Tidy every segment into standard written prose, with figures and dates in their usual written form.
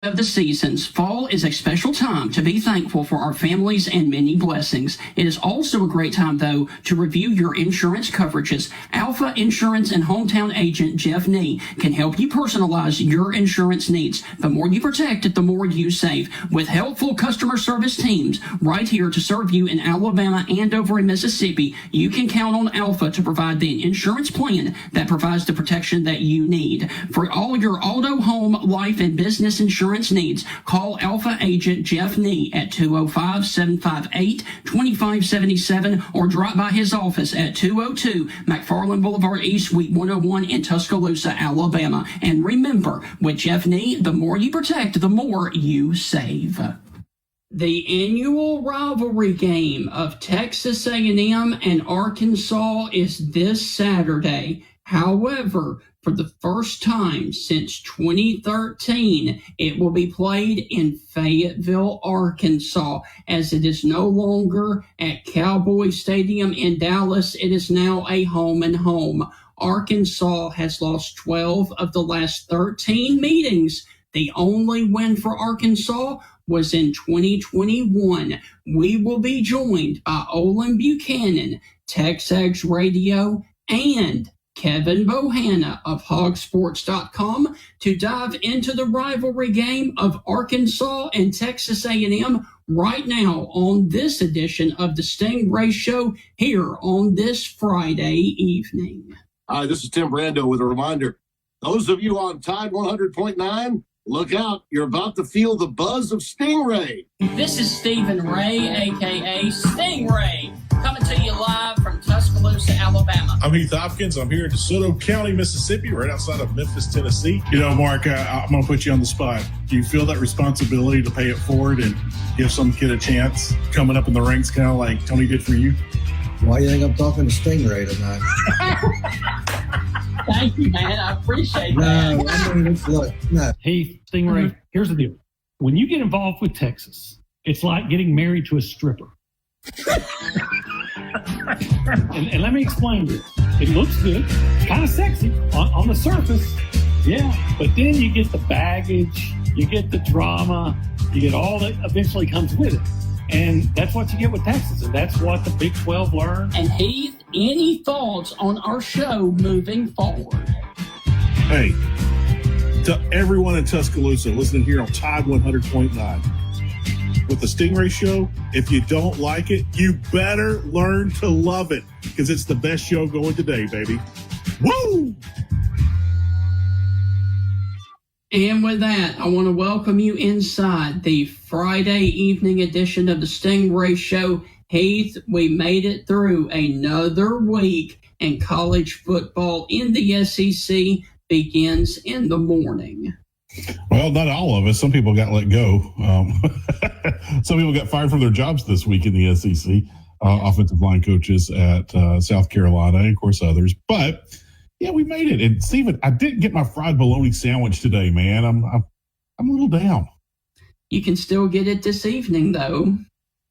Of the seasons, fall is a special time to be thankful for our families and many blessings. It is also a great time, though, to review your insurance coverages. Alpha Insurance and hometown agent Jeff Nee can help you personalize your insurance needs. The more you protect it, the more you save. With helpful customer service teams right here to serve you in Alabama and over in Mississippi, you can count on Alpha to provide the insurance plan that provides the protection that you need. For all your auto, home, life, and business insurance needs, call Alpha agent Jeff Nee at 205-758-2577 or drop by his office at 202 McFarland Boulevard East, Suite 101 in Tuscaloosa, Alabama. And remember, with Jeff Nee, the more you protect, the more you save. The annual rivalry game of Texas A&M and Arkansas is this Saturday. However, for the first time since 2013, it will be played in Fayetteville, Arkansas, as it is no longer at Cowboy Stadium in Dallas. It is now a home and home. Arkansas has lost 12 of the last 13 meetings. The only win for Arkansas was in 2021. We will be joined by Olin Buchanan, Texags Radio, and Kevin Bohanna of hogsports.com to dive into the rivalry game of Arkansas and Texas A&M right now on this edition of the Stingray Show here on this Friday evening. Hi, this is Tim Brando with a reminder. Those of you on Tide 100.9, look out. You're about to feel the buzz of Stingray. This is Stephen Ray, a.k.a. Stingray, coming to you live from Tuscaloosa, Alabama. I'm Heath Hopkins. I'm here in DeSoto County, Mississippi, right outside of Memphis, Tennessee. You know, Mark, I'm going to put you on the spot. Do you feel that responsibility to pay it forward and give some kid a chance coming up in the ranks, kind of like Tony did for you? Why do you think I'm talking to Stingray tonight? Thank you, man. I appreciate that. No, I mean, look, no. Hey, Stingray, Here's the deal. When you get involved with Texas, it's like getting married to a stripper. and let me explain this. It looks good, kind of sexy on the surface, yeah. But then you get the baggage, you get the drama, you get all that eventually comes with it. And that's what you get with Texas, and that's what the Big 12 learned. And Heath, any thoughts on our show moving forward? Hey, to everyone in Tuscaloosa listening here on Tide 100.9, with the Stingray Show, if you don't like it, you better learn to love it, because it's the best show going today, baby. Woo! And with that, I want to welcome you inside the Friday evening edition of the Stingray Show. Heath, we made it through another week, and college football in the SEC begins in the morning. Well, not all of us. Some people got let go. Some people got fired from their jobs this week in the SEC, offensive line coaches at South Carolina, and of course others. But yeah, we made it. And Steven, I didn't get my fried bologna sandwich today, man. I'm a little down. You can still get it this evening, though.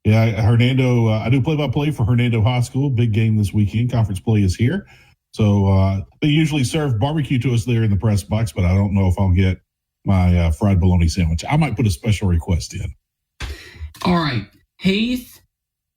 Yeah, Hernando. I do play-by-play for Hernando High School. Big game this weekend. Conference play is here, so they usually serve barbecue to us there in the press box. But I don't know if I'll get my fried bologna sandwich. I might put a special request in. All right, Heath.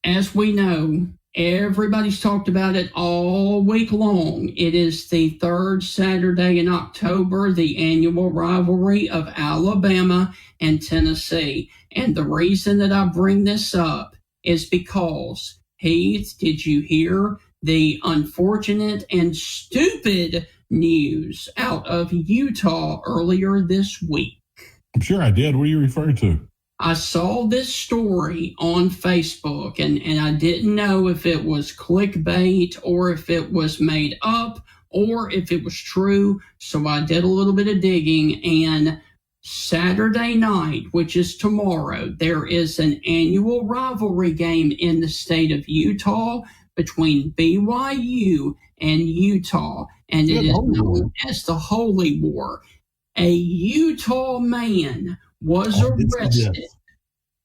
As we know, everybody's talked about it all week long. It is the third Saturday in October, the annual rivalry of Alabama and Tennessee. And the reason that I bring this up is because, Heath, did you hear the unfortunate and stupid news out of Utah earlier this week? I'm sure I did. What are you referring to? I saw this story on Facebook, and I didn't know if it was clickbait or if it was made up or if it was true. So I did a little bit of digging, and Saturday night, which is tomorrow, there is an annual rivalry game in the state of Utah between BYU and Utah, and it is known as the Holy War. A Utah man was arrested.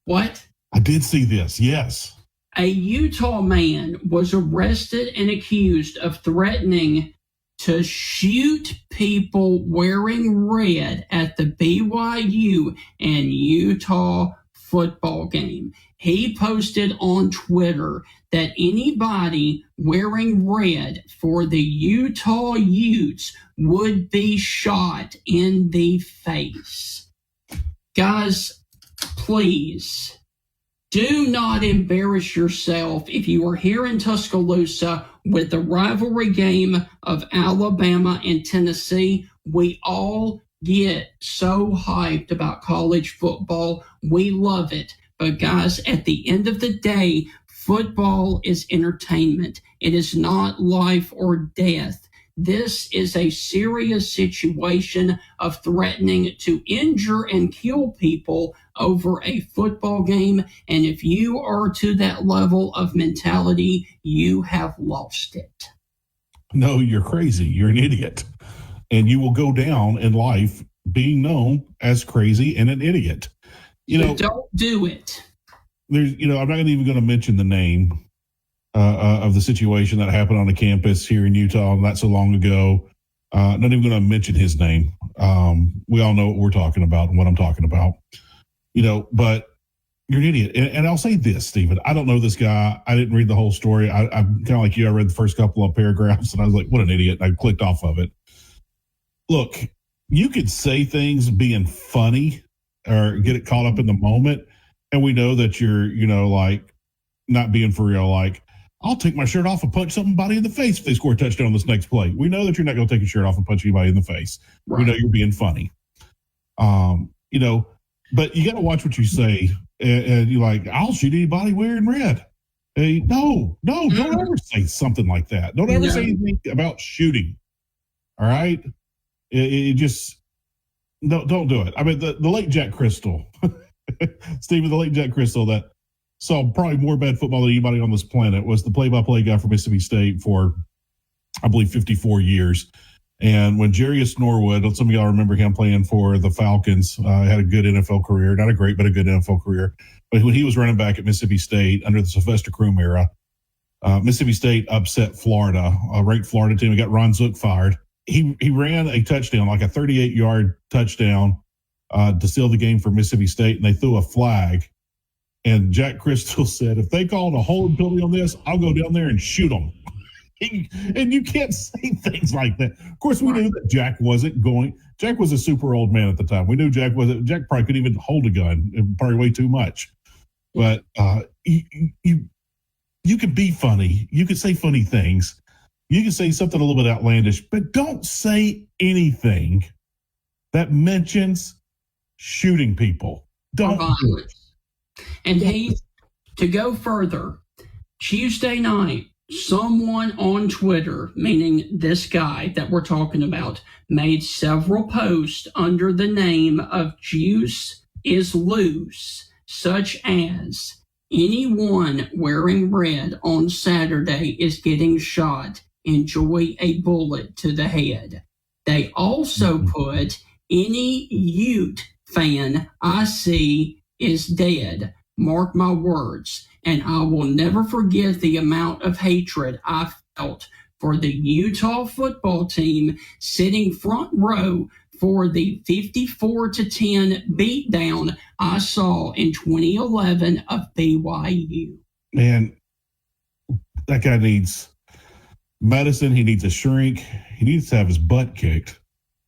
What? I did see this, yes. A Utah man was arrested and accused of threatening to shoot people wearing red at the BYU and Utah football game. He posted on Twitter that anybody wearing red for the Utah Utes would be shot in the face. Guys, please do not embarrass yourself if you are here in Tuscaloosa with the rivalry game of Alabama and Tennessee. We all get so hyped about college football. We love it. But guys, at the end of the day, football is entertainment. It is not life or death. This is a serious situation of threatening to injure and kill people over a football game. And if you are to that level of mentality, you have lost it. No, you're crazy. You're an idiot. And you will go down in life being known as crazy and an idiot. Don't do it. I'm not even going to mention the name of the situation that happened on the campus here in Utah not so long ago. Not even going to mention his name. We all know what we're talking about and what I'm talking about. But you're an idiot. And I'll say this, Stephen. I don't know this guy. I didn't read the whole story. I'm kind of like you. I read the first couple of paragraphs and I was like, what an idiot. And I clicked off of it. Look, you could say things being funny or get it caught up in the moment. And we know that you're, like not being for real. Like, I'll take my shirt off and punch somebody in the face if they score a touchdown on this next play. We know that you're not going to take your shirt off and punch anybody in the face. Right. We know you're being funny. But you got to watch what you say. And you're like, I'll shoot anybody wearing red. Hey, no, don't ever say something like that. Don't ever say anything about shooting. All right? It just, don't do it. I mean, the late Jack Crystal, Stephen, the late Jack Crystal that saw probably more bad football than anybody on this planet, was the play-by-play guy for Mississippi State for, I believe, 54 years. And when Jarius Norwood, some of y'all remember him playing for the Falcons, had a good NFL career, not a great, but a good NFL career. But when he was running back at Mississippi State under the Sylvester Croom era, Mississippi State upset Florida, a ranked Florida team. He got Ron Zook fired. He ran a touchdown, like a 38-yard touchdown to seal the game for Mississippi State, and they threw a flag. And Jack Crystal said, if they called a holding penalty on this, I'll go down there and shoot them. And you can't say things like that. Of course, we knew that Jack wasn't going. Jack was a super old man at the time. We knew Jack probably couldn't even hold a gun, probably way too much. But you could be funny. You could say funny things. You can say something a little bit outlandish, but don't say anything that mentions shooting people. Don't do it. And to go further, Tuesday night, someone on Twitter, meaning this guy that we're talking about, made several posts under the name of Juice is Loose, such as anyone wearing red on Saturday is getting shot. Enjoy a bullet to the head. They also put any Ute fan I see is dead. Mark my words. And I will never forget the amount of hatred I felt for the Utah football team sitting front row for the 54-10 beatdown I saw in 2011 of BYU. Man, that guy needs medicine. He needs a shrink. He needs to have his butt kicked.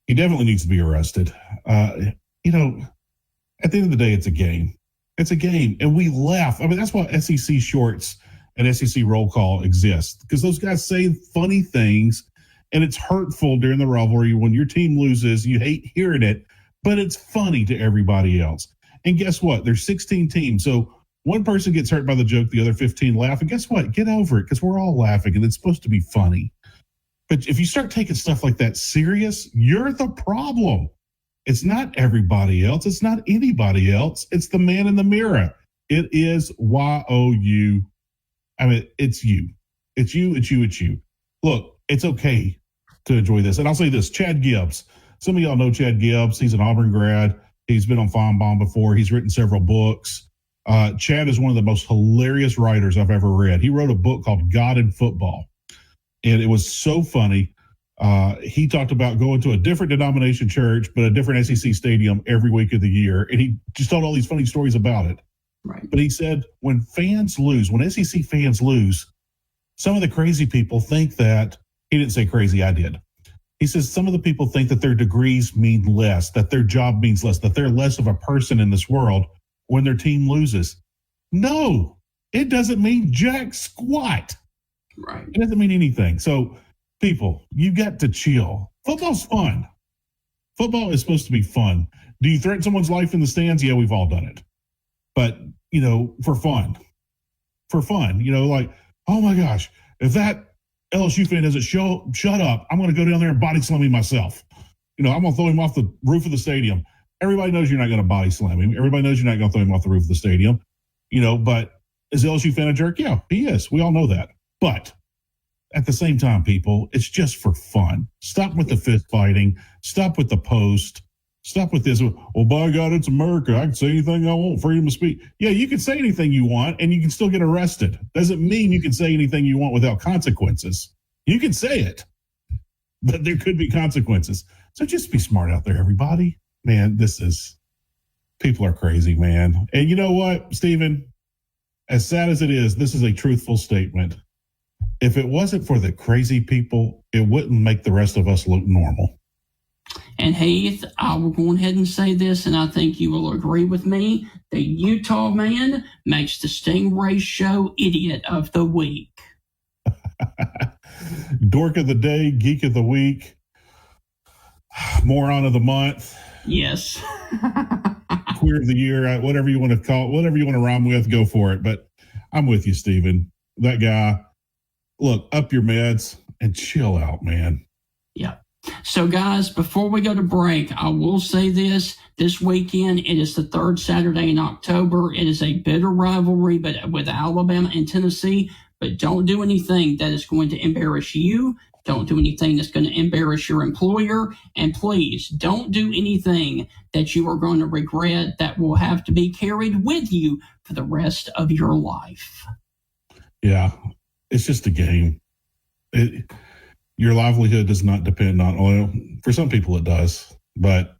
He definitely needs to be arrested. At the end of the day, it's a game. It's a game, and we laugh. I mean, that's why SEC shorts and SEC roll call exist, because those guys say funny things, and it's hurtful during the rivalry. When your team loses, you hate hearing it, but it's funny to everybody else. And guess what? There's 16 teams, so one person gets hurt by the joke, the other 15 laugh, and guess what? Get over it, because we're all laughing, and it's supposed to be funny. But if you start taking stuff like that serious, you're the problem. It's not everybody else. It's not anybody else. It's the man in the mirror. It is YOU. I mean, it's you. It's you. It's you. It's you. Look, it's okay to enjoy this. And I'll say this, Chad Gibbs. Some of y'all know Chad Gibbs. He's an Auburn grad. He's been on Feinbaum before. He's written several books. Chad is one of the most hilarious writers I've ever read. He wrote a book called God in Football. And it was so funny. He talked about going to a different denomination church, but a different SEC stadium every week of the year. And he just told all these funny stories about it. Right. But he said when SEC fans lose, some of the crazy people think that, he didn't say crazy, I did. He says some of the people think that their degrees mean less, that their job means less, that they're less of a person in this world when their team loses. No, it doesn't mean jack squat. Right. It doesn't mean anything. So, people, you got to chill. Football's fun. Football is supposed to be fun. Do you threaten someone's life in the stands? Yeah, we've all done it. But, for fun. Like, oh my gosh, if that LSU fan doesn't shut up, I'm going to go down there and body slam him myself. I'm going to throw him off the roof of the stadium. Everybody knows you're not going to body slam him. Everybody knows you're not going to throw him off the roof of the stadium. But is the LSU fan a jerk? Yeah, he is. We all know that. But at the same time, people, it's just for fun. Stop with the fist fighting. Stop with the post. Stop with this. Well, by God, it's America. I can say anything I want. Freedom of speech. Yeah, you can say anything you want, and you can still get arrested. Doesn't mean you can say anything you want without consequences. You can say it, but there could be consequences. So just be smart out there, everybody. Man, people are crazy, man. And you know what, Stephen? As sad as it is, this is a truthful statement. If it wasn't for the crazy people, it wouldn't make the rest of us look normal. And Heath, I will go ahead and say this, and I think you will agree with me. The Utah man makes the Stingray Show Idiot of the Week. Dork of the day, geek of the week, moron of the month. Yes. Queer of the year, whatever you want to call it, whatever you want to rhyme with, go for it. But I'm with you, Stephen. That guy, look, up your meds and chill out, man. Yeah. So, guys, before we go to break, I will say this weekend, it is the third Saturday in October. It is a bitter rivalry but with Alabama and Tennessee, but don't do anything that is going to embarrass you. Don't do anything that's going to embarrass your employer. And please, don't do anything that you are going to regret that will have to be carried with you for the rest of your life. Yeah, it's just a game. Your livelihood does not depend on oil. For some people it does. But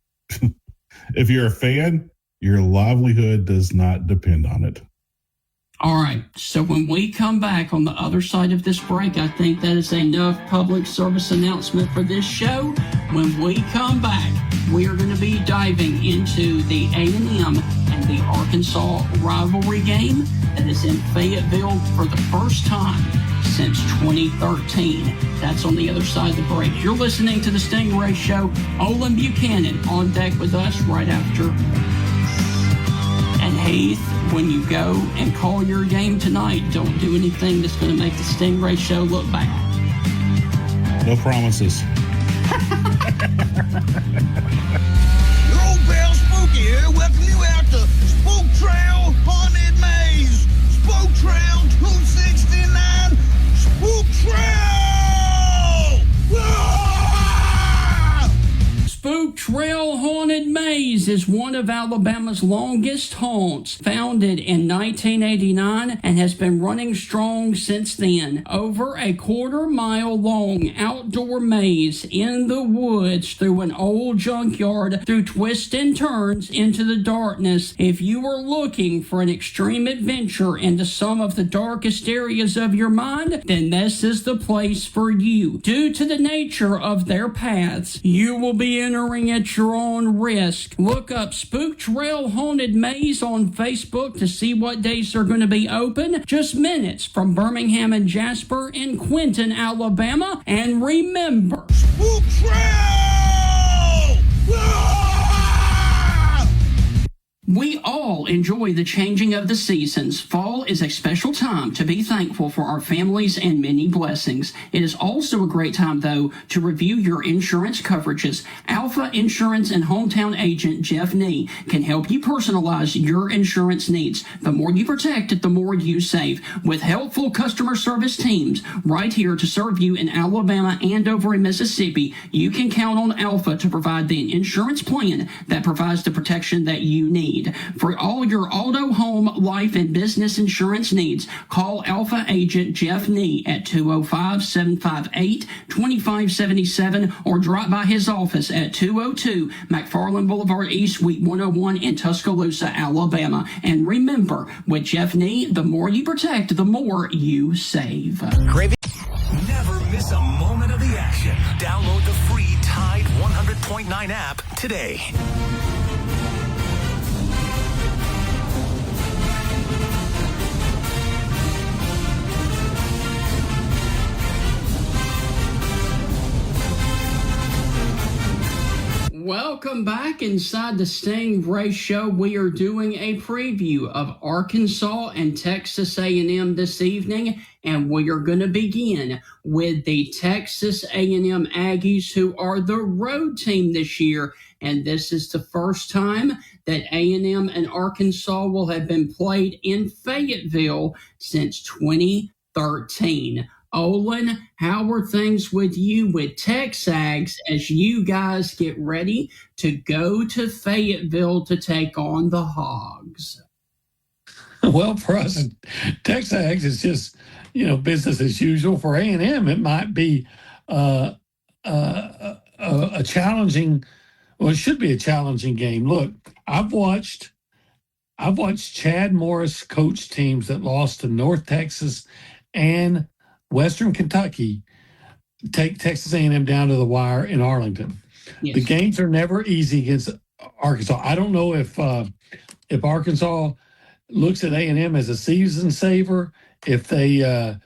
if you're a fan, your livelihood does not depend on it. All right. So when we come back on the other side of this break, I think that is enough public service announcement for this show. When we come back, we are going to be diving into the A&M and the Arkansas rivalry game that is in Fayetteville for the first time since 2013. That's on the other side of the break. You're listening to the Stingray Show. Olin Buchanan on deck with us right after. And Heath, when you go and call your game tonight, don't do anything that's going to make the Stingray Show look bad. No promises. Your old pal Spooky here, welcome you out to Spook Trail Haunted Maze. Spook Trail 269. Spook Trail! Ah! Spook Trail Haunted Maze is one of Alabama's longest haunts, founded in 1989 and has been running strong since then. Over a quarter-mile long outdoor maze in the woods through an old junkyard, through twists and turns into the darkness. If you are looking for an extreme adventure into some of the darkest areas of your mind, then this is the place for you. Due to the nature of their paths, you will be entering at your own risk. Look up Spook Trail Haunted Maze on Facebook to see what days are going to be open. Just minutes from Birmingham and Jasper in Quinton, Alabama. And remember, Spook Trail! Ah! we all enjoy the changing of the seasons. Fall is a special time to be thankful for our families and many blessings. It is also a great time, though, to review your insurance coverages. Alpha Insurance and hometown agent Jeff Nee can help you personalize your insurance needs. The more you protect it, the more you save. With helpful customer service teams right here to serve you in Alabama and over in Mississippi, you can count on Alpha to provide the insurance plan that provides the protection that you need. need. For all your auto, home, life, and business insurance needs, call Alpha Agent Jeff Nee at 205-758-2577 or drop by his office at 202 McFarland Boulevard East, Suite 101 in Tuscaloosa, Alabama. And remember, with Jeff Nee, the more you protect, the more you save. Never miss a moment of the action. Download the free Tide 100.9 app today. Welcome back inside the Stingray Show. We are doing a preview of Arkansas and Texas A&M this evening, and we are going to begin with the Texas A&M Aggies, who are the road team this year, and this is the first time that A&M and Arkansas will have been played in Fayetteville since 2013. Olin, how are things with you with Texags as you guys get ready to go to Fayetteville to take on the Hogs? Well, for us, Texags is just, business as usual. For A&M, it might be a challenging, well, it should be a challenging game. Look, I've watched Chad Morris coach teams that lost to North Texas and Western Kentucky take Texas A&M down to the wire in Arlington. Yes. The games are never easy against Arkansas. I don't know if Arkansas looks at A&M as a season saver, if they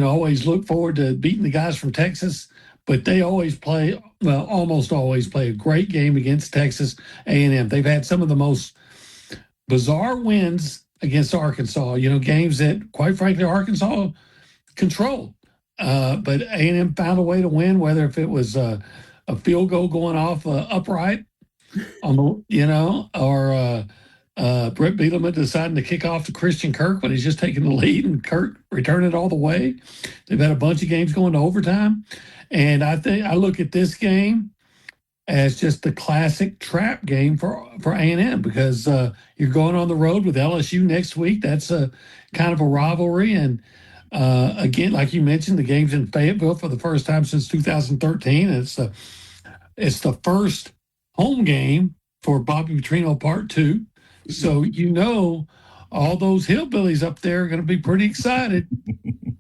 always look forward to beating the guys from Texas, but they almost always play a great game against Texas A&M. They've had some of the most bizarre wins against Arkansas. Games that, quite frankly, Arkansas controlled, but A&M found a way to win, whether if it was a field goal going off upright, or Brett Bielema deciding to kick off to Christian Kirk when he's just taking the lead and Kirk returned it all the way. They've had a bunch of games going to overtime, and I look at this game as just the classic trap game for A&M, because you're going on the road with LSU next week. That's a kind of a rivalry, and again, like you mentioned, the game's in Fayetteville for the first time since 2013. It's the first home game for Bobby Petrino Part 2. So all those hillbillies up there are going to be pretty excited.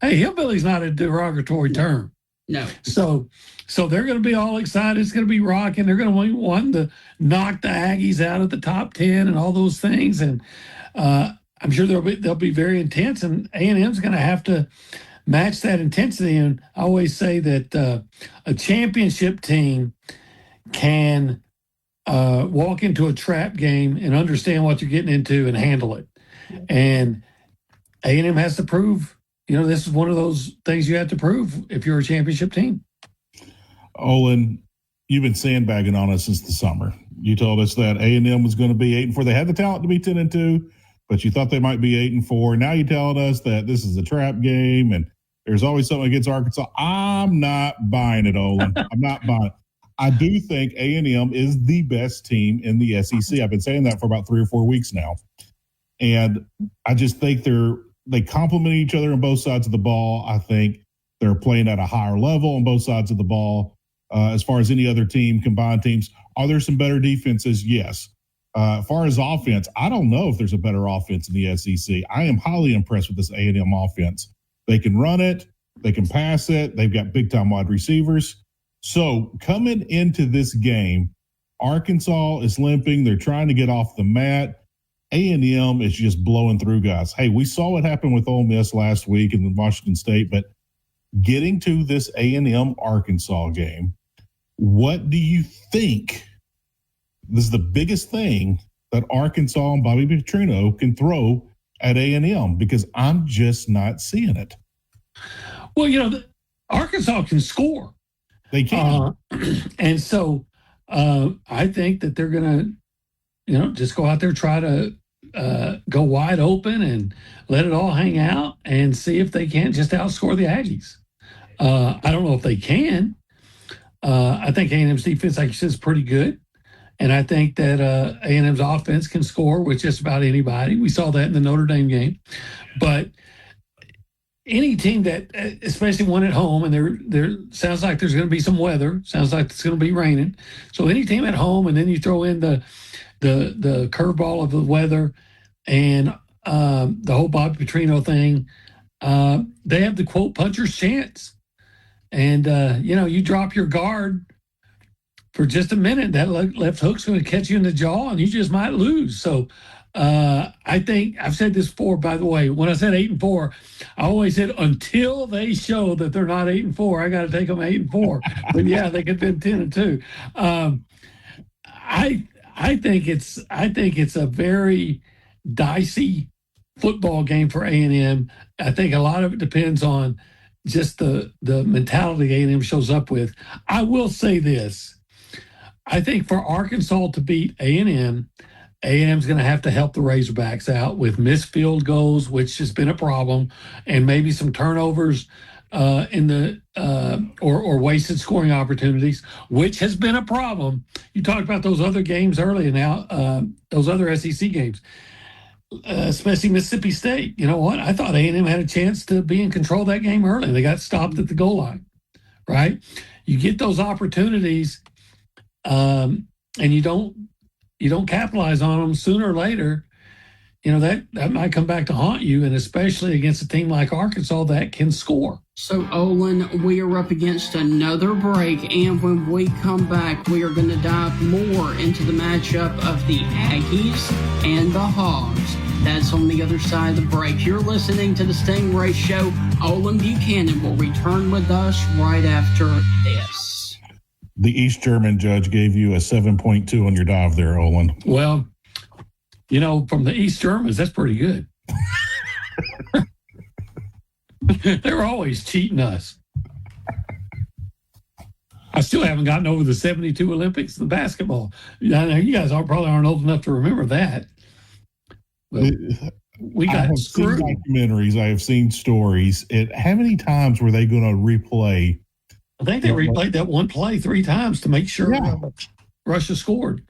Hey, hillbilly's not a derogatory term. No. So they're going to be all excited. It's going to be rocking. They're going to want to knock the Aggies out of the top 10 and all those things. And I'm sure they'll be very intense, and A&M's going to have to match that intensity. And I always say that a championship team can walk into a trap game and understand what you're getting into and handle it. And A&M has to prove, this is one of those things you have to prove if you're a championship team. Olin, you've been sandbagging on us since the summer. You told us that A&M was going to be 8-4. They had the talent to be 10-2, but you thought they might be 8-4. Now you're telling us that this is a trap game and there's always something against Arkansas. I'm not buying it, Olin. I'm not buying it. I do think A&M is the best team in the SEC. I've been saying that for about 3 or 4 weeks now. And I just think they complement each other on both sides of the ball. I think they're playing at a higher level on both sides of the ball. As far as any other team, combined teams, are there some better defenses? Yes. As far as offense, I don't know if there's a better offense in the SEC. I am highly impressed with this A&M offense. They can run it. They can pass it. They've got big-time wide receivers. So coming into this game, Arkansas is limping. They're trying to get off the mat. A&M is just blowing through guys. Hey, we saw what happened with Ole Miss last week in Washington State, but getting to this A&M Arkansas game, what do you think? This is the biggest thing that Arkansas and Bobby Petrino can throw at A&M, because I'm just not seeing it. Well, Arkansas can score. They can. And so I think that they're going to, just go out there, try to go wide open and let it all hang out and see if they can't just outscore the Aggies. I don't know if they can. I think A&M's defense, like you said, is pretty good. And I think that A&M's offense can score with just about anybody. We saw that in the Notre Dame game. But any team that, especially one at home, and there sounds like there's going to be some weather, sounds like it's going to be raining. So any team at home, and then you throw in the curveball of the weather and the whole Bobby Petrino thing, they have the quote puncher's chance. And you drop your guard for just a minute, that left hook's going to catch you in the jaw, and you just might lose. So I think I've said this before, by the way, when I said 8-4, I always said until they show that they're not 8-4, I got to take them 8-4. But yeah, they could have been 10-2. I think it's a very dicey football game for A&M. I think a lot of it depends on just the mentality A&M shows up with. I will say this. I think for Arkansas to beat A&M's going to have to help the Razorbacks out with missed field goals, which has been a problem, and maybe some turnovers in the or wasted scoring opportunities, which has been a problem. You talked about those other games earlier now, those other SEC games, especially Mississippi State. You know what? I thought A&M had a chance to be in control of that game early. They got stopped at the goal line, right? You get those opportunities, and you don't capitalize on them sooner or later. You know, that might come back to haunt you, and especially against a team like Arkansas that can score. So, Olin, we are up against another break, and when we come back, we are going to dive more into the matchup of the Aggies and the Hogs. That's on the other side of the break. You're listening to the Stingray Show. Olin Buchanan will return with us right after this. The East German judge gave you a 7.2 on your dive there, Olin. Well, from the East Germans, that's pretty good. They're always cheating us. I still haven't gotten over the 72 Olympics, the basketball. I know you guys probably aren't old enough to remember that. But we got screwed. I have seen documentaries. I have seen stories. How many times were they going to replay? I think they replayed that one play 3 times to make sure Russia scored.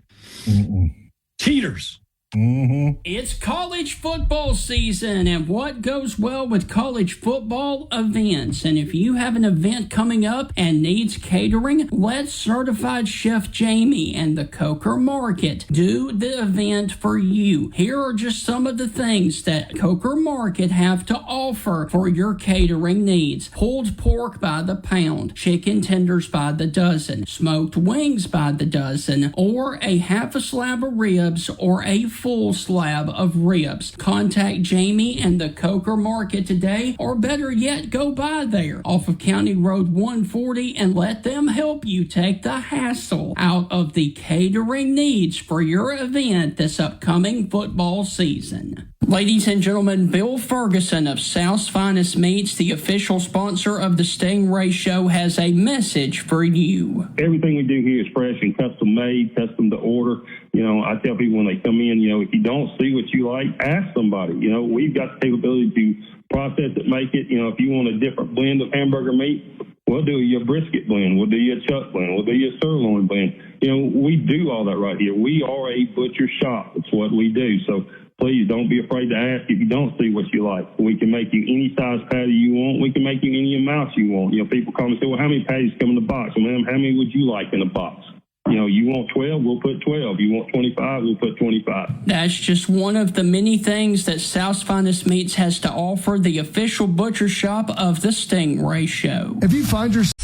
Cheaters. Mm-hmm. It's college football season, and what goes well with college football events? And if you have an event coming up and needs catering, let Certified Chef Jamie and the Coker Market do the event for you. Here are just some of the things that Coker Market have to offer for your catering needs. Pulled pork by the pound, chicken tenders by the dozen, smoked wings by the dozen, or a half a slab of ribs, or a full slab of ribs. Contact Jamie and the Coker Market today, or better yet, go by there off of County Road 140 and let them help you take the hassle out of the catering needs for your event this upcoming football season. Ladies and gentlemen, Bill Ferguson of South's Finest Meats, the official sponsor of the Stingray Show, has a message for you. Everything we do here is fresh and custom made, custom to order. I tell people when they come in, if you don't see what you like, ask somebody. We've got the capability to process it, make it. If you want a different blend of hamburger meat, we'll do your brisket blend. We'll do your chuck blend. We'll do your sirloin blend. We do all that right here. We are a butcher shop. That's what we do. So please don't be afraid to ask if you don't see what you like. We can make you any size patty you want. We can make you any amount you want. People call me and say, well, how many patties come in the box? Well, ma'am, how many would you like in a box? You want 12, we'll put 12. You want 25, we'll put 25. That's just one of the many things that South's Finest Meats has to offer, the official butcher shop of the Stingray Show. If you find yourself...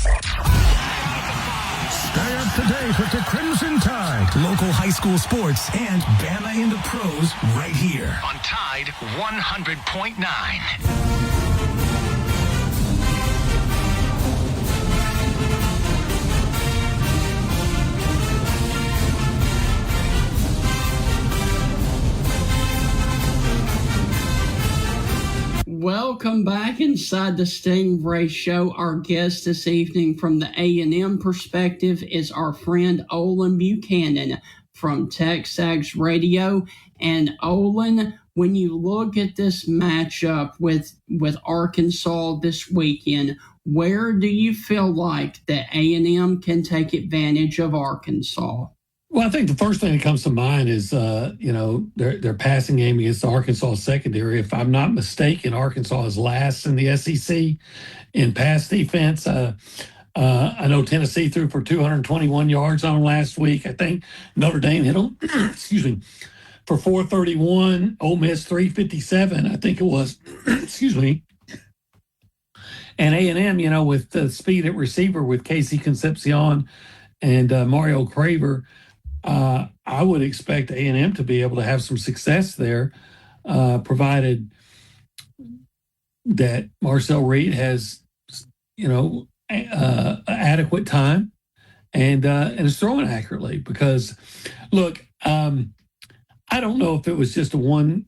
Stay up to date with the Crimson Tide. Local high school sports and Bama in the pros right here on Tide 100.9. Welcome back inside the Stingray Show. Our guest this evening from the A&M perspective is our friend Olin Buchanan from Texags Radio. And Olin, when you look at this matchup with Arkansas this weekend, where do you feel like that A&M can take advantage of Arkansas? Well, I think the first thing that comes to mind is, their passing game against the Arkansas secondary. If I'm not mistaken, Arkansas is last in the SEC in pass defense. I know Tennessee threw for 221 yards on them last week. I think Notre Dame hit them, excuse me, for 431. Ole Miss 357, I think it was, excuse me. And A&M, with the speed at receiver with Casey Concepcion and Mario Craver, I would expect A&M to be able to have some success there, provided that Marcel Reed has, adequate time and is throwing accurately. Because, look, I don't know if it was just a one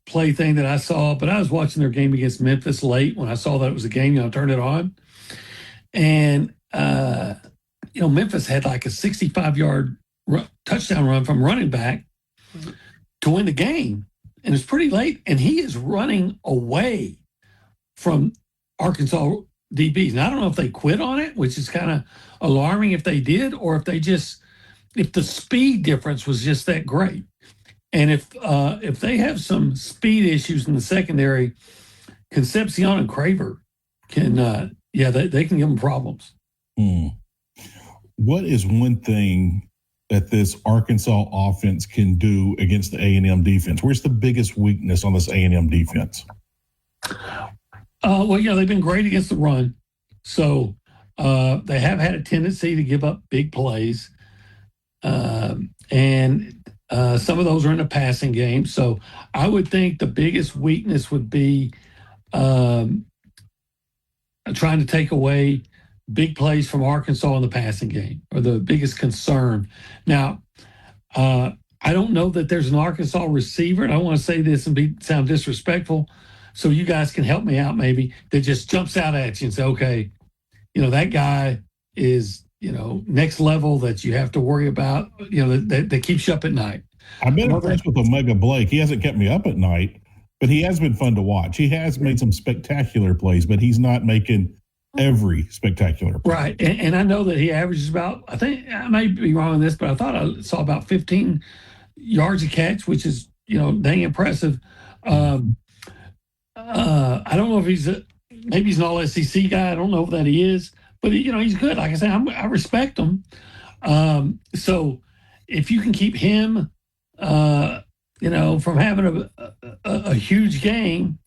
play thing that I saw, but I was watching their game against Memphis late when I saw that it was a game. I turned it on, and Memphis had like a 65-yard touchdown run from running back to win the game, and it's pretty late, and he is running away from Arkansas DBs. And I don't know if they quit on it, which is kind of alarming if they did, or if the speed difference was just that great. And if they have some speed issues in the secondary, Concepcion and Craver can, they can give them problems. What is one thing that this Arkansas offense can do against the A&M defense? Where's the biggest weakness on this A&M defense? They've been great against the run. So they have had a tendency to give up big plays. And some of those are in the passing game. So I would think the biggest weakness would be trying to take away big plays from Arkansas in the passing game, or the biggest concern. Now, I don't know that there's an Arkansas receiver, and I want to say this and sound disrespectful, so you guys can help me out maybe, that just jumps out at you and say, okay, that guy is, next level that you have to worry about, that keeps you up at night. I've been impressed with Omega Blake. He hasn't kept me up at night, but he has been fun to watch. He has made some spectacular plays, but he's not making every spectacular play. Right. And I know that he averages about, I think I may be wrong on this, but I thought I saw about 15 yards a catch, which is, dang impressive. I don't know if maybe he's an all SEC guy. I don't know if that he is, but he's good. Like I said, I respect him. So if you can keep him, from having a huge game,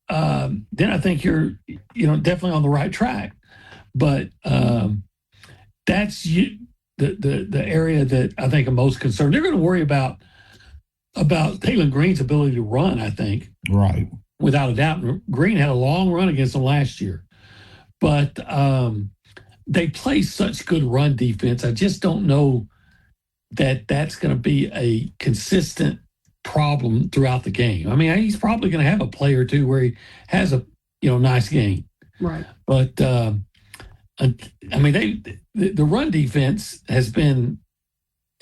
then I think you're, definitely on the right track. But that's the area that I think I'm most concerned. They're going to worry about Taylor Green's ability to run, I think. Right. Without a doubt. Green had a long run against them last year. But they play such good run defense. I just don't know that that's going to be a consistent problem throughout the game. I mean, he's probably going to have a play or two where he has a nice game. Right. But the run defense has been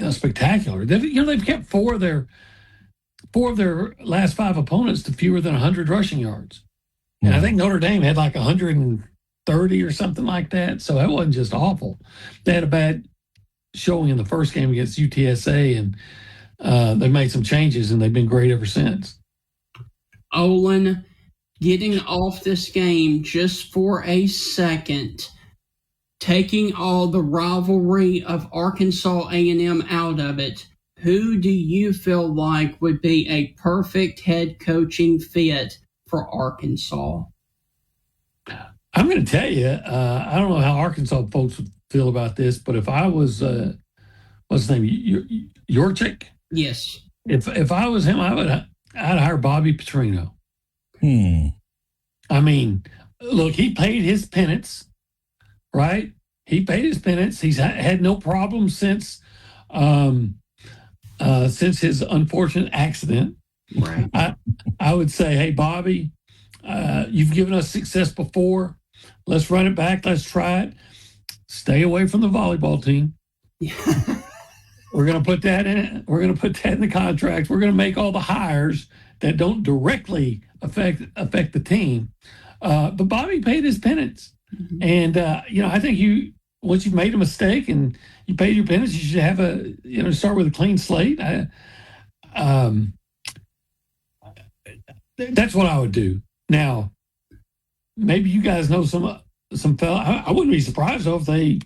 spectacular. They've kept four of their last five opponents to fewer than 100 rushing yards. And I think Notre Dame had like 130 or something like that. So that wasn't just awful. They had a bad showing in the first game against UTSA, and they made some changes, and they've been great ever since. Olin, getting off this game just for a second, taking all the rivalry of Arkansas A&M out of it, who do you feel like would be a perfect head coaching fit for Arkansas? I'm going to tell you, I don't know how Arkansas folks would feel about this, but if I was, what's his name, Yorchik? Yes. If I was him, I'd hire Bobby Petrino. I mean, look, he paid his penance, right? He paid his penance. He's had no problems since his unfortunate accident. Right. I would say, hey, Bobby, you've given us success before. Let's run it back. Let's try it. Stay away from the volleyball team. We're going to put that in it. We're going to put that in the contract. We're going to make all the hires that don't directly affect the team. But Bobby paid his penance. And, I think once you've made a mistake and you paid your penance. You should have start with a clean slate. That's what I would do. Now, maybe you guys know some fella. I wouldn't be surprised though if they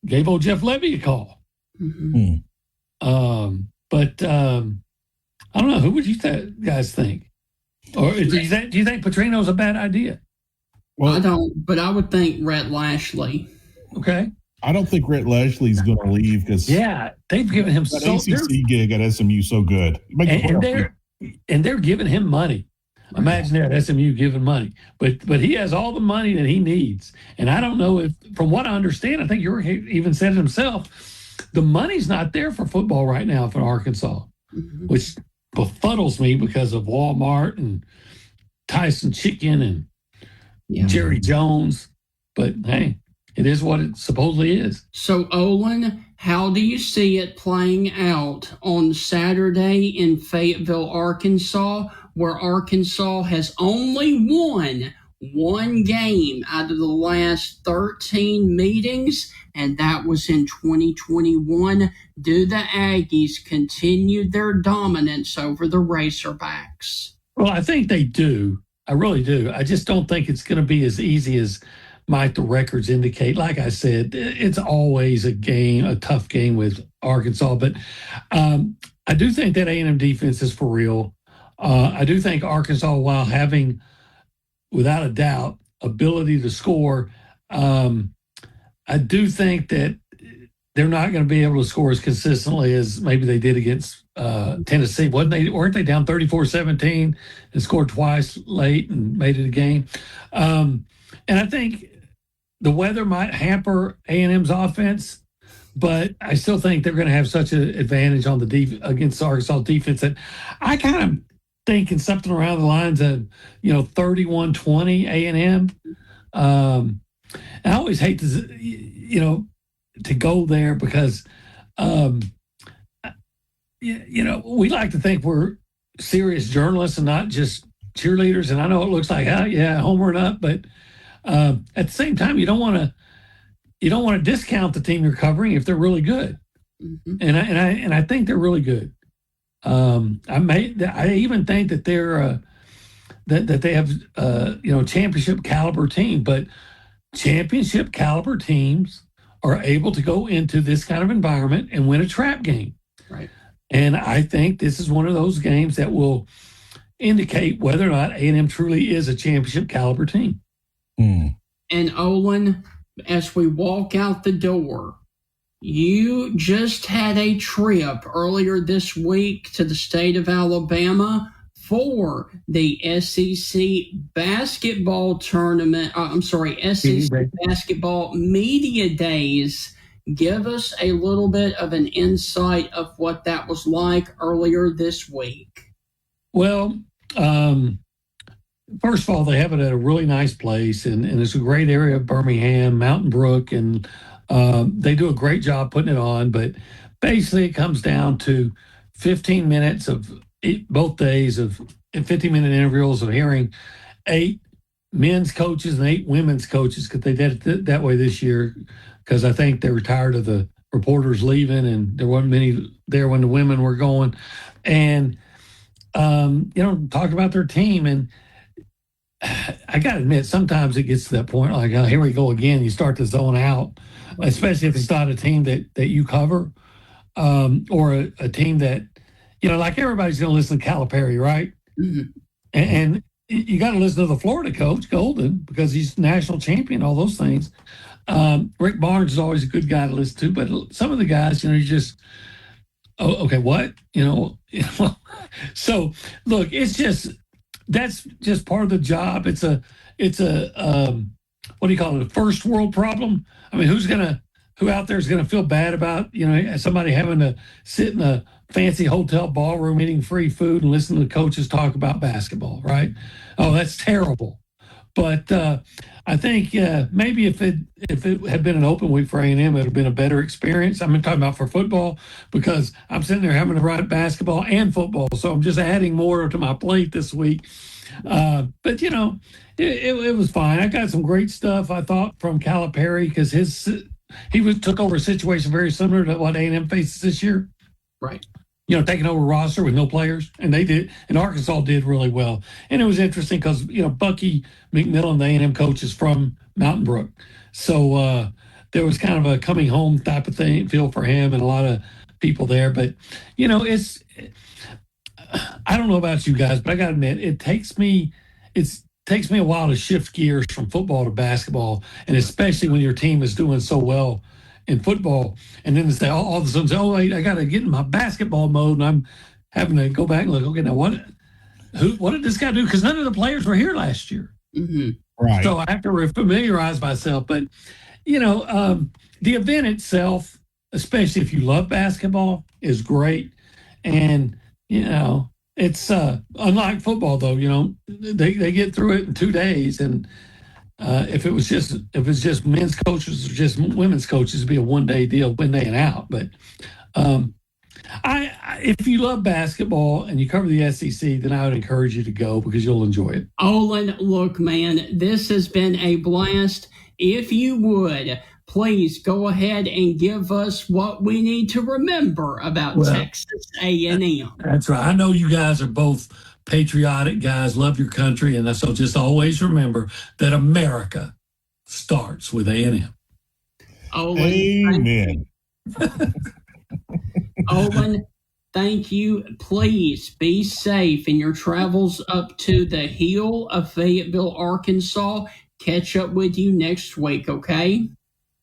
gave old Jeff Levy a call. Mm-hmm. But I don't know. Who would you guys think? Or do you think Petrino's a bad idea? Well, I don't, but I would think Rhett Lashley. Okay. I don't think Rhett Lashley's going to leave because they've given him that ACC gig at SMU so good, and they're giving him money. Right. Imagine that, SMU giving money, but he has all the money that he needs. And I don't know if, from what I understand, I think you even said it himself, the money's not there for football right now for Arkansas, which befuddles me because of Walmart and Tyson Chicken and Jerry Jones. But hey, it is what it supposedly is. So, Olin, how do you see it playing out on Saturday in Fayetteville, Arkansas, where Arkansas has only won one game out of the last 13 meetings, and that was in 2021? Do the Aggies continue their dominance over the Razorbacks? Well, I think they do. I really do. I just don't think it's going to be as easy as might the records indicate. Like I said, it's always a tough game with Arkansas, but I do think that A&M defense is for real. I do think Arkansas, while having, without a doubt, ability to score, I do think that they're not going to be able to score as consistently as maybe they did against Tennessee. Weren't they down 34-17 and scored twice late and made it a game? And I think the weather might hamper A&M's offense, but I still think they're going to have such an advantage on against the Arkansas defense that I kind of thinking something around the lines of 31-20 A&M. I always hate to go there because we like to think we're serious journalists and not just cheerleaders. And I know it looks like homering up, but at the same time, you don't want to discount the team you're covering if they're really good. Mm-hmm. And I think they're really good. I even think that they're that they have championship caliber team, but championship caliber teams are able to go into this kind of environment and win a trap game. Right. And I think this is one of those games that will indicate whether or not A&M truly is a championship caliber team. Mm. And Olin, as we walk out the door, you just had a trip earlier this week to the state of Alabama for the SEC basketball tournament. SEC basketball media days. Give us a little bit of an insight of what that was like earlier this week. Well, first of all, they have it at a really nice place, and it's a great area of Birmingham, Mountain Brook, and they do a great job putting it on. But basically, it comes down to 15 minutes of both days of 15-minute interviews of hearing 8 men's coaches and 8 women's coaches, because they did it that way this year, because I think they were tired of the reporters leaving and there wasn't many there when the women were going. And, talk about their team. And I got to admit, sometimes it gets to that point, like, oh, here we go again. You start to zone out, especially if it's not a team that you cover, or a team that, like everybody's going to listen to Calipari, right? Mm-hmm. And you got to listen to the Florida coach, Golden, because he's national champion, all those things. Rick Barnes is always a good guy to listen to, but some of the guys, you just, oh, okay, what? So look, that's just part of the job. It's a what do you call it? A first world problem. I mean, who out there is going to feel bad about, somebody having to sit in a fancy hotel ballroom eating free food and listen to the coaches talk about basketball, right? Oh, that's terrible. But I think maybe if it had been an open week for A&M, it would have been a better experience. I'm talking about for football, because I'm sitting there having to write basketball and football, so I'm just adding more to my plate this week. But it was fine. I got some great stuff, I thought, from Calipari, because his took over a situation very similar to what A&M faces this year. Right. Taking over a roster with no players, and they did, and Arkansas did really well. And it was interesting because Bucky McMillan, the A&M coach, is from Mountain Brook, so there was kind of a coming home type of feel for him, and a lot of people there. But it's I don't know about you guys, but I got to admit, it takes me a while to shift gears from football to basketball, and especially when your team is doing so well in football, and then they all of a sudden say, "Oh, I got to get in my basketball mode," and I'm having to go back and look. Okay, now what did this guy do? Because none of the players were here last year, right? So I have to familiarize myself. But the event itself, especially if you love basketball, is great, and it's unlike football though. They get through it in 2 days, and if it's just men's coaches or just women's coaches, it'd be a 1-day deal, win day and out. But if you love basketball and you cover the SEC, then I would encourage you to go because you'll enjoy it. Olin, look, man, this has been a blast. If you would, please go ahead and give us what we need to remember about Texas A&M. That's right. I know you guys are both patriotic guys, love your country, and so just always remember that America starts with A&M. Amen. Olin, thank you. Please be safe in your travels up to the hill of Fayetteville, Arkansas. Catch up with you next week, okay?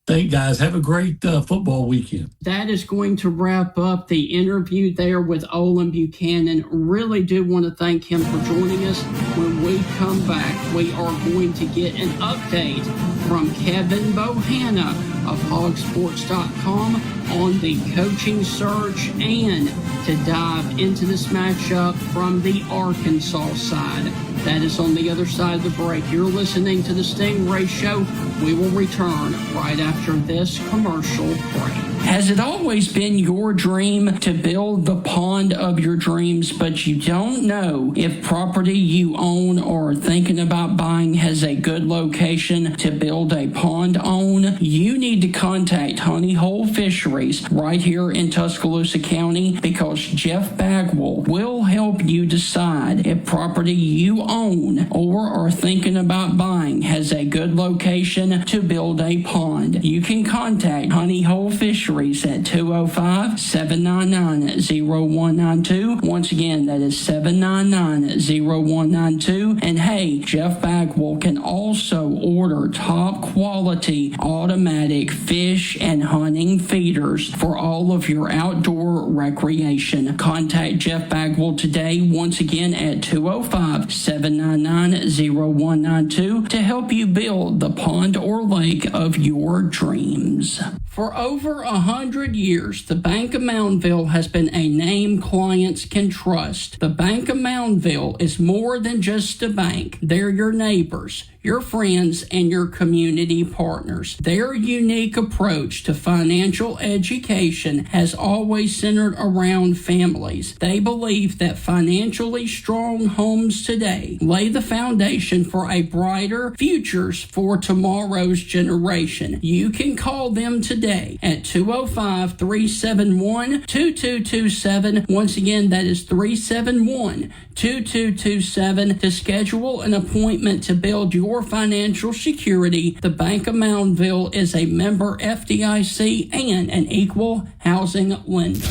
Thank guys. Have a great football weekend. That is going to wrap up the interview there with Olin Buchanan. Really do want to thank him for joining us. When we come back, we are going to get an update from Kevin Bohanna of hogsports.com on the coaching search and to dive into this matchup from the Arkansas side. That is on the other side of the break. You're listening to the Stingray Show. We will return right after this commercial break. Has it always been your dream to build the pond of your dreams, but you don't know if property you own or are thinking about buying has a good location to build a pond on? You need to contact Honey Hole Fisheries right here in Tuscaloosa County because Jeff Bagwell will help you decide if property you own or are thinking about buying has a good location to build a pond. You can contact Honey Hole Fisheries at 205-799-0192. Once again, that is 799-0192. And hey, Jeff Bagwell can also order top quality automatic fish and hunting feeders for all of your outdoor recreation. Contact Jeff Bagwell today, once again at 205-799-0192 to help you build the pond or lake of your dreams. For over 100 years, the Bank of Moundville has been a name clients can trust. The Bank of Moundville is more than just a bank. They're your neighbors, your friends, and your community partners. Their unique approach to financial education has always centered around families. They believe that financially strong homes today lay the foundation for a brighter futures for tomorrow's generation. You can call them today at 205-371-2227. Once again, that is 371-2227 to schedule an appointment to build your financial security. The Bank of Moundville is a member FDIC and an equal housing lender.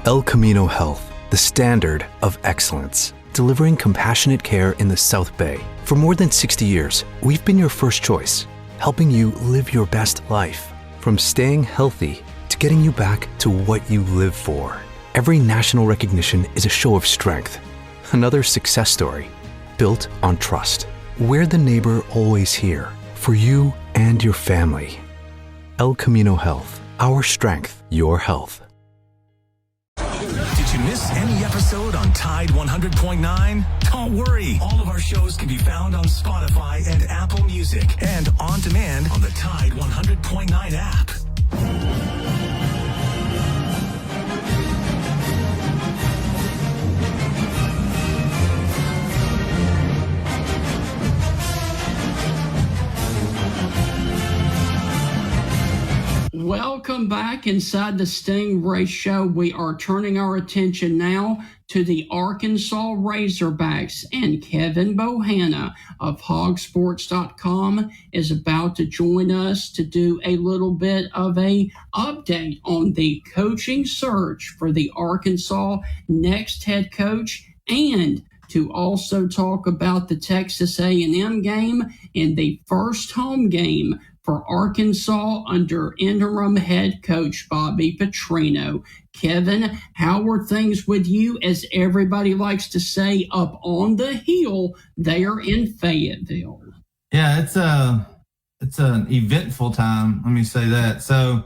El Camino Health, the standard of excellence, delivering compassionate care in the South Bay. For more than 60 years, we've been your first choice, helping you live your best life. From staying healthy to getting you back to what you live for. Every national recognition is a show of strength. Another success story built on trust. We're the neighbor always here for you and your family. El Camino Health, our strength, your health. Did you miss any episode on Tide 100.9? Don't worry. All of our shows can be found on Spotify and Apple Music and on demand on the Tide 100.9 app. Welcome back inside the Stingray Show. We are turning our attention now to the Arkansas Razorbacks, and Kevin Bohanna of hogsports.com is about to join us to do a little bit of a update on the coaching search for the Arkansas next head coach, and to also talk about the Texas A&M game and the first home game for Arkansas under interim head coach Bobby Petrino. Kevin, how are things with you, as everybody likes to say, up on the hill there in Fayetteville? Yeah, it's an eventful time. Let me say that. So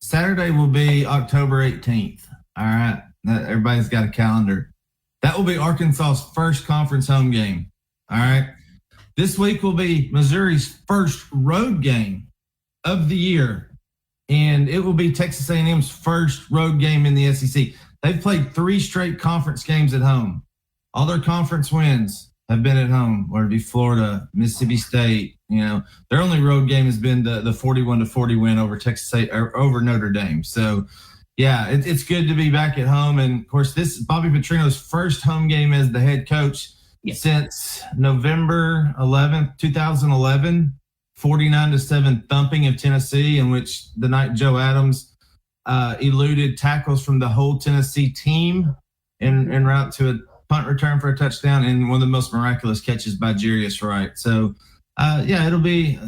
Saturday will be October 18th. All right. Everybody's got a calendar. That will be Arkansas's first conference home game. All right. This week will be Missouri's first road game of the year, and it will be Texas A&M's first road game in the SEC. They've played 3 straight conference games at home. All their conference wins have been at home, whether it be Florida, Mississippi State. Their only road game has been the 41-40 win over Texas State or over Notre Dame. So, yeah, it's good to be back at home. And, of course, this is Bobby Petrino's first home game as the head coach. Yes. Since November 11th, 2011, 49-7 thumping of Tennessee, in which the night Joe Adams eluded tackles from the whole Tennessee team en route to a punt return for a touchdown, and one of the most miraculous catches by Jarius Wright. So, it'll be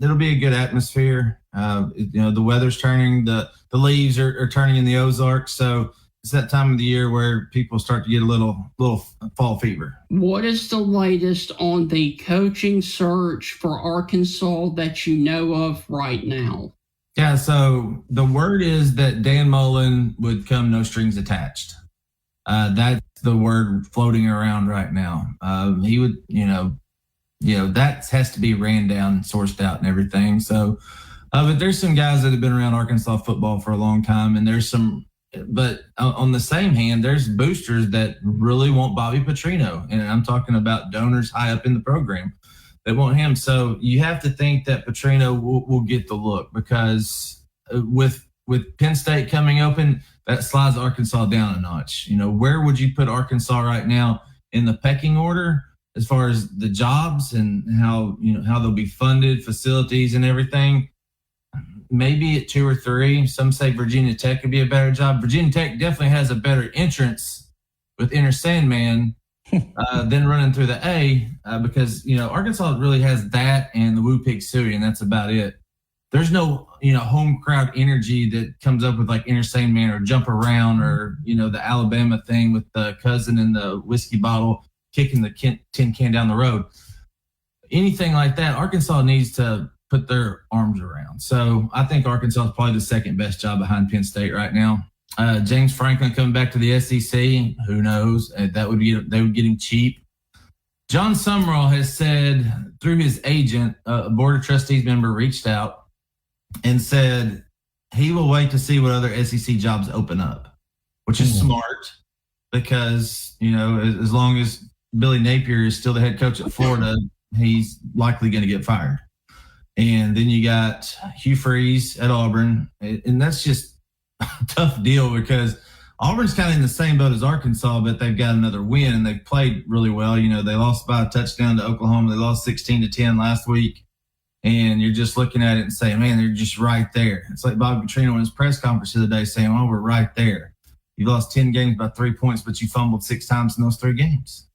a good atmosphere. The weather's turning, the leaves are turning in the Ozarks, so it's that time of the year where people start to get a little fall fever. What is the latest on the coaching search for Arkansas that you know of right now? Yeah, so the word is that Dan Mullen would come no strings attached. That's the word floating around right now. He would, that has to be ran down, sourced out and everything. So, but there's some guys that have been around Arkansas football for a long time, and but on the same hand, there's boosters that really want Bobby Petrino, and I'm talking about donors high up in the program that want him. So you have to think that Petrino will get the look, because with Penn State coming open, that slides Arkansas down a notch. Where would you put Arkansas right now in the pecking order as far as the jobs and how they'll be funded, facilities, and everything? Maybe at 2 or 3. Some say Virginia Tech could be a better job. Virginia Tech definitely has a better entrance with Inner Sandman than running through the A, because Arkansas really has that and the Woo Pig Suey, and that's about it. There's no home crowd energy that comes up with like Inner Sandman or Jump Around or the Alabama thing with the cousin and the whiskey bottle kicking the tin can down the road. Anything like that, Arkansas needs to put their arms around. So I think Arkansas is probably the second best job behind Penn State right now. James Franklin coming back to the SEC, who knows? They would get him cheap. John Sumrall has said through his agent, a Board of Trustees member reached out and said he will wait to see what other SEC jobs open up, which is smart, because, as long as Billy Napier is still the head coach at Florida, he's likely going to get fired. And then you got Hugh Freeze at Auburn. And that's just a tough deal, because Auburn's kind of in the same boat as Arkansas, but they've got another win and they've played really well. They lost by a touchdown to Oklahoma. They lost 16-10 last week. And you're just looking at it and saying, man, they're just right there. It's like Bobby Petrino in his press conference the other day saying, oh, we're right there. You lost 10 games by 3 points, but you fumbled 6 times in those 3 games.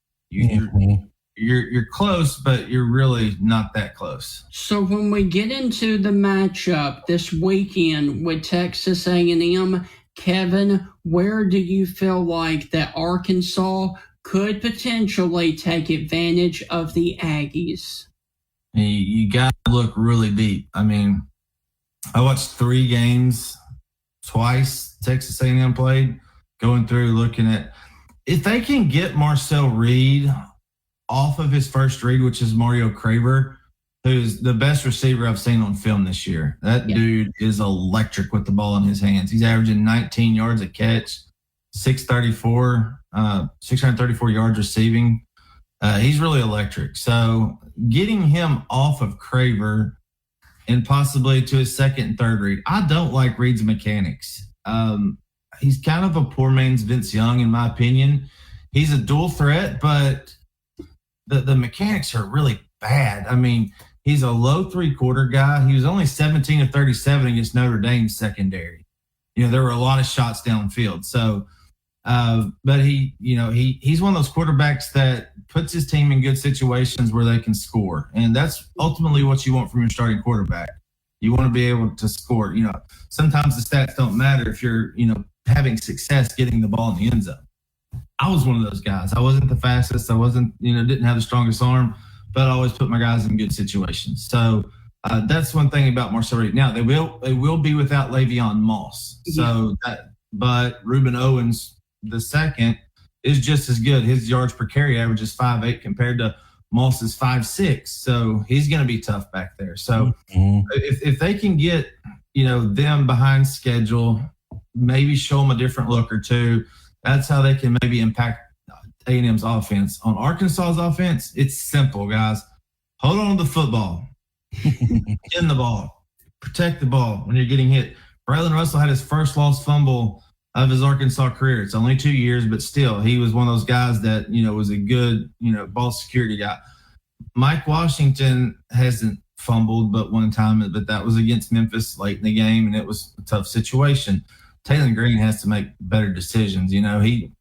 You're close, but you're really not that close. So when we get into the matchup this weekend with Texas A&M, Kevin, where do you feel like that Arkansas could potentially take advantage of the Aggies? You got to look really deep. I mean, I watched 3 games twice Texas A&M played, going through looking at if they can get Marcel Reed off of his first read, which is Mario Craver, who's the best receiver I've seen on film this year. That dude is electric with the ball in his hands. He's averaging 19 yards a catch, 634 yards receiving. He's really electric. So getting him off of Craver and possibly to his second and third read. I don't like Reed's mechanics. He's kind of a poor man's Vince Young, in my opinion. He's a dual threat, but the mechanics are really bad. I mean, he's a low three-quarter guy. He was only 17 of 37 against Notre Dame's secondary. There were a lot of shots downfield. So, but he's one of those quarterbacks that puts his team in good situations where they can score. And that's ultimately what you want from your starting quarterback. You want to be able to score. Sometimes the stats don't matter if you're, having success getting the ball in the end zone. I was one of those guys. I wasn't the fastest. I wasn't, didn't have the strongest arm, but I always put my guys in good situations. So that's one thing about Marcel Reed. Now they will be without Le'Veon Moss. So but Reuben Owens the second is just as good. His yards per carry average is 5.8 compared to Moss's 5.6. So he's going to be tough back there. So if they can get, them behind schedule, maybe show them a different look or two, that's how they can maybe impact A&M's offense. On Arkansas's offense, it's simple, guys. Hold on to the football. In the ball. Protect the ball when you're getting hit. Braylon Russell had his first lost fumble of his Arkansas career. It's only 2 years, but still, he was one of those guys that, was a good, ball security guy. Mike Washington hasn't fumbled but one time, but that was against Memphis late in the game, and it was a tough situation. Taylor Green has to make better decisions. He,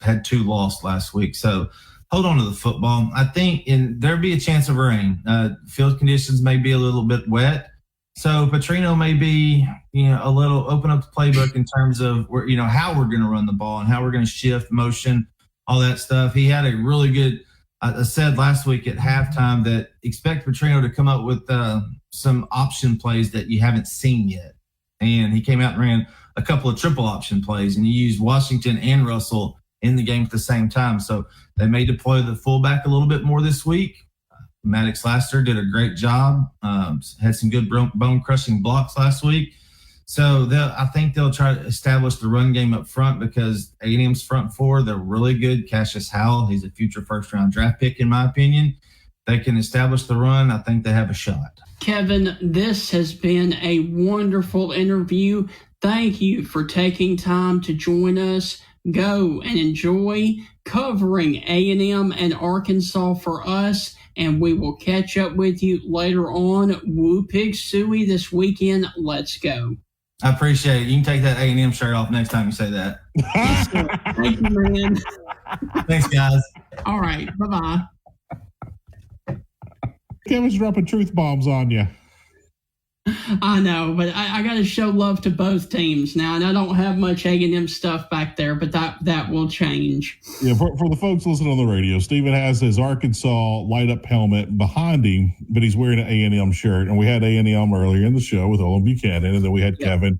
had 2 lost last week. So hold on to the football. I think there'll be a chance of rain. Field conditions may be a little bit wet. So Petrino may be, a little open up the playbook in terms of where, how we're going to run the ball and how we're going to shift motion, all that stuff. He had a really good, I said last week at halftime that expect Petrino to come up with some option plays that you haven't seen yet. And he came out and ran a couple of triple option plays, and he used Washington and Russell in the game at the same time. So they may deploy the fullback a little bit more this week. Maddox Laster did a great job, had some good bone-crushing blocks last week. So I think they'll try to establish the run game up front because A&M's front four, they're really good. Cassius Howell, he's a future first-round draft pick, in my opinion. They can establish the run. I think they have a shot. Kevin, this has been a wonderful interview. Thank you for taking time to join us. Go and enjoy covering A&M and Arkansas for us, and we will catch up with you later on. Woo Pig Suey this weekend. Let's go. I appreciate it. You can take that A&M shirt off next time you say that. Thank you, man. Thanks, guys. All right. Bye-bye. Kevin's dropping truth bombs on you. I know, but I got to show love to both teams now, and I don't have much A&M stuff back there, but that will change. Yeah, for the folks listening on the radio, Steven has his Arkansas light-up helmet behind him, but he's wearing an A&M shirt, and we had A&M earlier in the show with Owen Buchanan, and then we had Kevin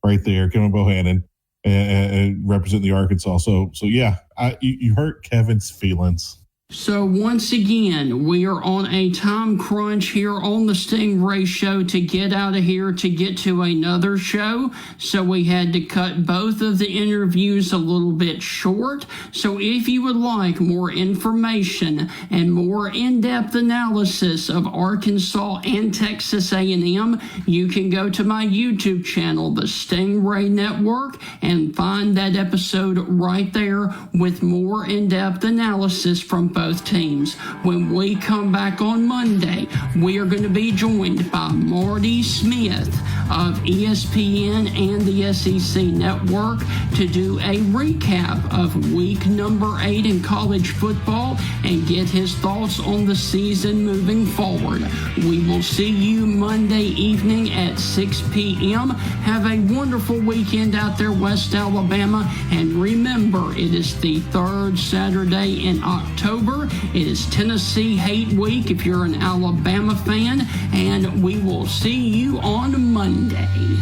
right there, Kevin Bohannon, and representing the Arkansas. So yeah, you hurt Kevin's feelings. So once again, we are on a time crunch here on the Stingray Show to get out of here to get to another show. So we had to cut both of the interviews a little bit short. So if you would like more information and more in-depth analysis of Arkansas and Texas A&M, you can go to my YouTube channel, the Stingray Network, and find that episode right there with more in-depth analysis from both teams. When we come back on Monday, we are going to be joined by Marty Smith of ESPN and the SEC Network to do a recap of week number 8 in college football and get his thoughts on the season moving forward. We will see you Monday evening at 6 p.m. Have a wonderful weekend out there, West Alabama, and remember, it is the 3rd Saturday in October. It is Tennessee Hate Week if you're an Alabama fan, and we will see you on Monday.